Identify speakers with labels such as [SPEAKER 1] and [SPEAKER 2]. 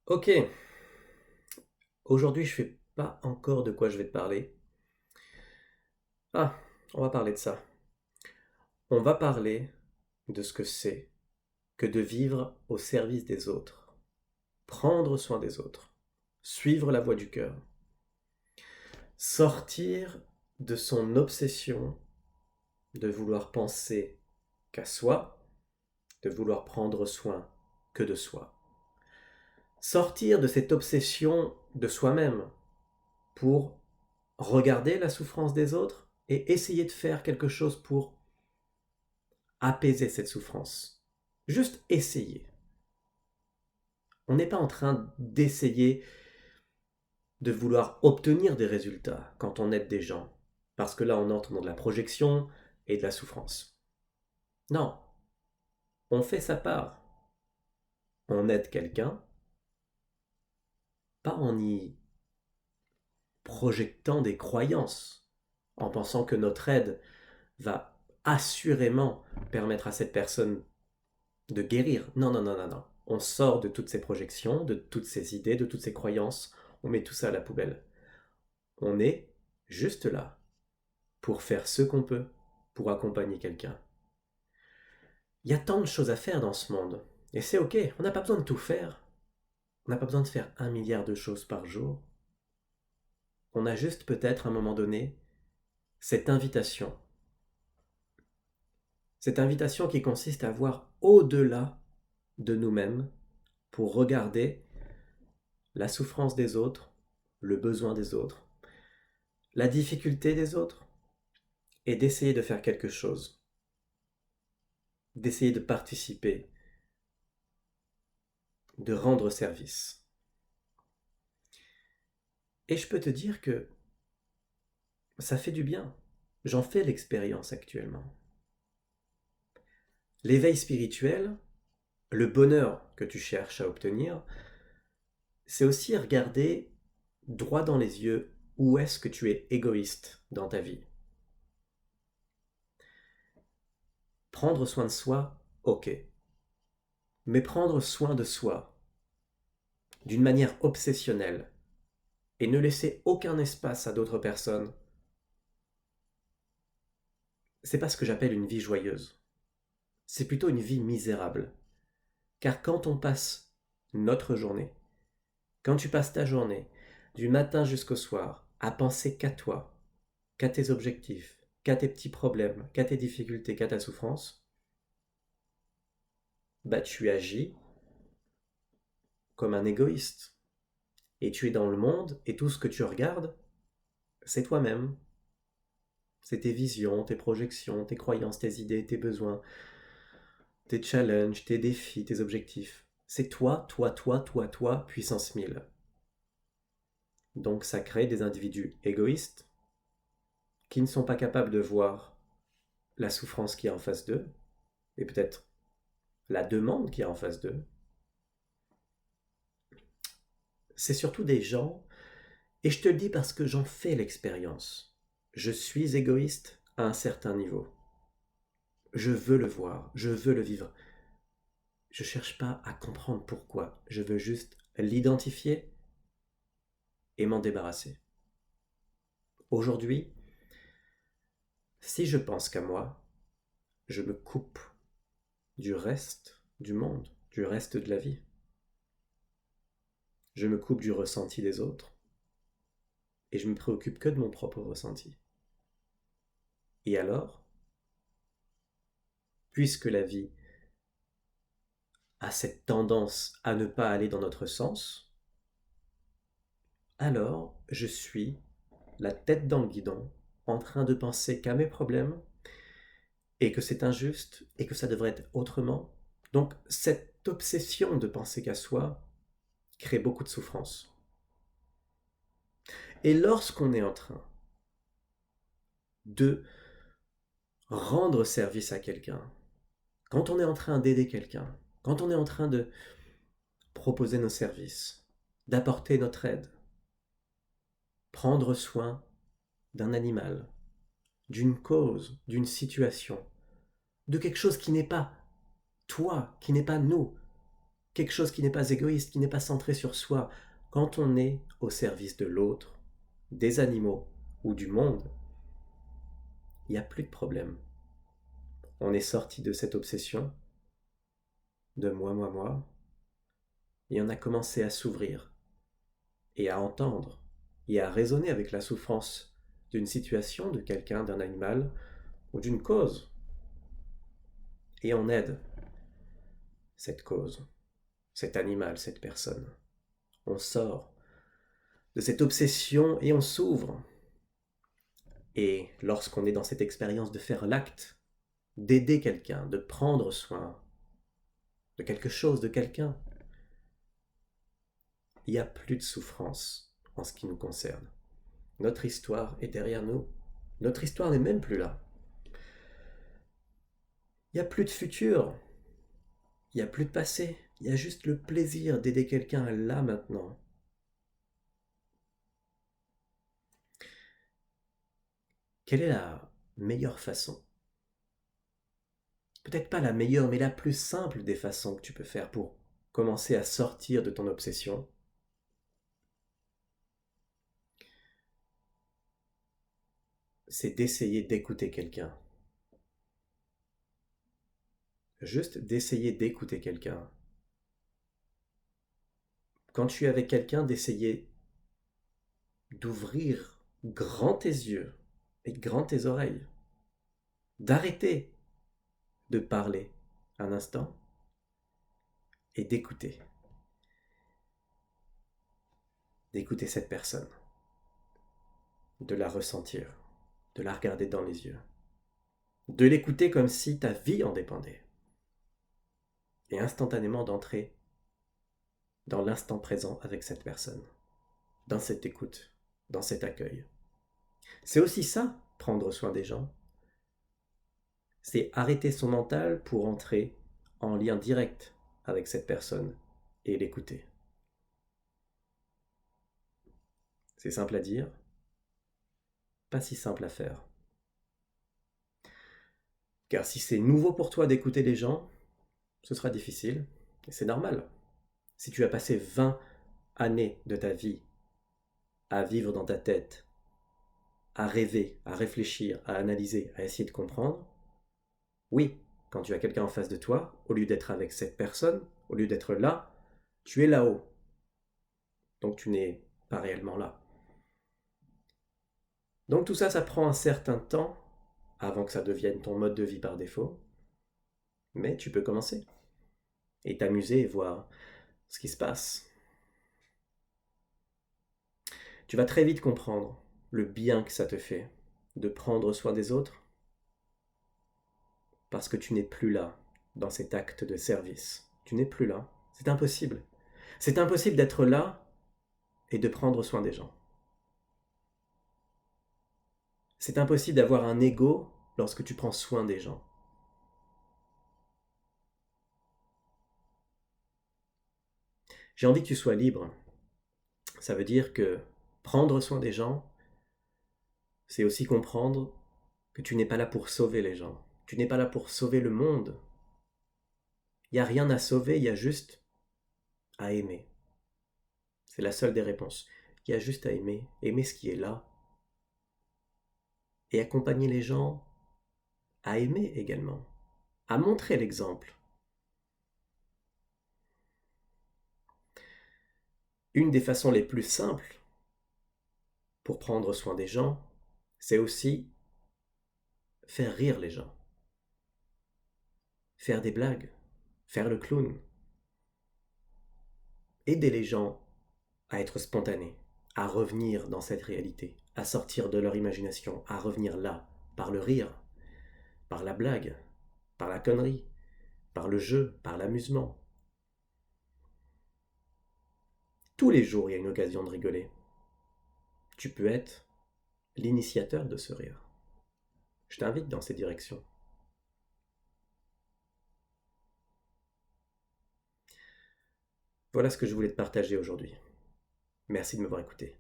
[SPEAKER 1] Ok, aujourd'hui je sais pas encore de quoi je vais te parler. Ah, on va parler de ça. On va parler de ce que c'est que de vivre au service des autres, prendre soin des autres, suivre la voie du cœur, sortir de son obsession de vouloir penser qu'à soi, de vouloir prendre soin que de soi. Sortir de cette obsession de soi-même pour regarder la souffrance des autres et essayer de faire quelque chose pour apaiser cette souffrance. Juste essayer. On n'est pas en train d'essayer de vouloir obtenir des résultats quand on aide des gens, parce que là on entre dans de la projection et de la souffrance. Non, on fait sa part. On aide quelqu'un, pas en y projetant des croyances, en pensant que notre aide va assurément permettre à cette personne de guérir. Non, non, non, non, non. On sort de toutes ces projections, de toutes ces idées, de toutes ces croyances, on met tout ça à la poubelle. On est juste là pour faire ce qu'on peut, pour accompagner quelqu'un. Il y a tant de choses à faire dans ce monde, et c'est ok, on n'a pas besoin de tout faire. On n'a pas besoin de faire 1 milliard de choses par jour. On a juste peut-être à un moment donné cette invitation qui consiste à voir au-delà de nous-mêmes pour regarder la souffrance des autres, le besoin des autres, la difficulté des autres, et d'essayer de faire quelque chose, d'essayer de participer, de rendre service. Et je peux te dire que ça fait du bien. J'en fais l'expérience actuellement. L'éveil spirituel, le bonheur que tu cherches à obtenir, c'est aussi regarder droit dans les yeux où est-ce que tu es égoïste dans ta vie. Prendre soin de soi, ok. Mais prendre soin de soi d'une manière obsessionnelle et ne laisser aucun espace à d'autres personnes, c'est pas ce que j'appelle une vie joyeuse. C'est plutôt une vie misérable. Car quand on passe notre journée, quand tu passes ta journée, du matin jusqu'au soir, à penser qu'à toi, qu'à tes objectifs, qu'à tes petits problèmes, qu'à tes difficultés, qu'à ta souffrance, bah tu agis comme un égoïste. Et tu es dans le monde et tout ce que tu regardes, c'est toi-même. C'est tes visions, tes projections, tes croyances, tes idées, tes besoins, tes challenges, tes défis, tes objectifs. C'est toi, toi, toi, toi, toi, puissance 1000. Donc ça crée des individus égoïstes qui ne sont pas capables de voir la souffrance qui est en face d'eux, et peut-être la demande qui est en face d'eux. C'est surtout des gens, et je te le dis parce que j'en fais l'expérience. Je suis égoïste à un certain niveau. Je veux le voir, je veux le vivre. Je ne cherche pas à comprendre pourquoi, je veux juste l'identifier et m'en débarrasser. Aujourd'hui, si je pense qu'à moi, je me coupe du reste du monde, du reste de la vie. Je me coupe du ressenti des autres et je me préoccupe que de mon propre ressenti. Et alors, puisque la vie a cette tendance à ne pas aller dans notre sens, alors je suis la tête dans le guidon, en train de penser qu'à mes problèmes, et que c'est injuste, et que ça devrait être autrement. Donc cette obsession de penser qu'à soi crée beaucoup de souffrance. Et lorsqu'on est en train de rendre service à quelqu'un, quand on est en train d'aider quelqu'un, quand on est en train de proposer nos services, d'apporter notre aide, prendre soin d'un animal, d'une cause, d'une situation, de quelque chose qui n'est pas toi, qui n'est pas nous, quelque chose qui n'est pas égoïste, qui n'est pas centré sur soi. Quand on est au service de l'autre, des animaux ou du monde, il n'y a plus de problème. On est sorti de cette obsession de moi, et on a commencé à s'ouvrir et à entendre et à raisonner avec la souffrance d'une situation, de quelqu'un, d'un animal ou d'une cause. Et on aide cette cause, cet animal, cette personne. On sort de cette obsession et on s'ouvre. Et lorsqu'on est dans cette expérience de faire l'acte, d'aider quelqu'un, de prendre soin de quelque chose, de quelqu'un, il n'y a plus de souffrance en ce qui nous concerne. Notre histoire est derrière nous. Notre histoire n'est même plus là. Il n'y a plus de futur. Il n'y a plus de passé. Il y a juste le plaisir d'aider quelqu'un là maintenant. Quelle est la meilleure façon? Peut-être pas la meilleure, mais la plus simple des façons que tu peux faire pour commencer à sortir de ton obsession. C'est d'essayer d'écouter quelqu'un. Juste d'essayer d'écouter quelqu'un. Quand tu es avec quelqu'un, d'essayer d'ouvrir grand tes yeux et grand tes oreilles. D'arrêter de parler un instant et d'écouter. D'écouter cette personne. De la ressentir. De la regarder dans les yeux. De l'écouter comme si ta vie en dépendait. Et instantanément d'entrer dans l'instant présent avec cette personne. Dans cette écoute. Dans cet accueil. C'est aussi ça, prendre soin des gens. C'est arrêter son mental pour entrer en lien direct avec cette personne et l'écouter. C'est simple à dire, pas si simple à faire. Car si c'est nouveau pour toi d'écouter les gens, ce sera difficile, et c'est normal. Si tu as passé 20 années de ta vie à vivre dans ta tête, à rêver, à réfléchir, à analyser, à essayer de comprendre, oui, quand tu as quelqu'un en face de toi, au lieu d'être avec cette personne, au lieu d'être là, tu es là-haut. Donc tu n'es pas réellement là. Donc tout ça, ça prend un certain temps avant que ça devienne ton mode de vie par défaut. Mais tu peux commencer et t'amuser et voir ce qui se passe. Tu vas très vite comprendre le bien que ça te fait de prendre soin des autres parce que tu n'es plus là dans cet acte de service. Tu n'es plus là. C'est impossible. C'est impossible d'être là et de prendre soin des gens. C'est impossible d'avoir un ego lorsque tu prends soin des gens. J'ai envie que tu sois libre. Ça veut dire que prendre soin des gens, c'est aussi comprendre que tu n'es pas là pour sauver les gens. Tu n'es pas là pour sauver le monde. Il n'y a rien à sauver, il y a juste à aimer. C'est la seule des réponses. Il y a juste à aimer, aimer ce qui est là. Et accompagner les gens à aimer également, à montrer l'exemple. Une des façons les plus simples pour prendre soin des gens, c'est aussi faire rire les gens. Faire des blagues, faire le clown. Aider les gens à être spontanés, à revenir dans cette réalité, à sortir de leur imagination, à revenir là, par le rire, par la blague, par la connerie, par le jeu, par l'amusement. Tous les jours, il y a une occasion de rigoler. Tu peux être l'initiateur de ce rire. Je t'invite dans ces directions. Voilà ce que je voulais te partager aujourd'hui. Merci de m'avoir écouté.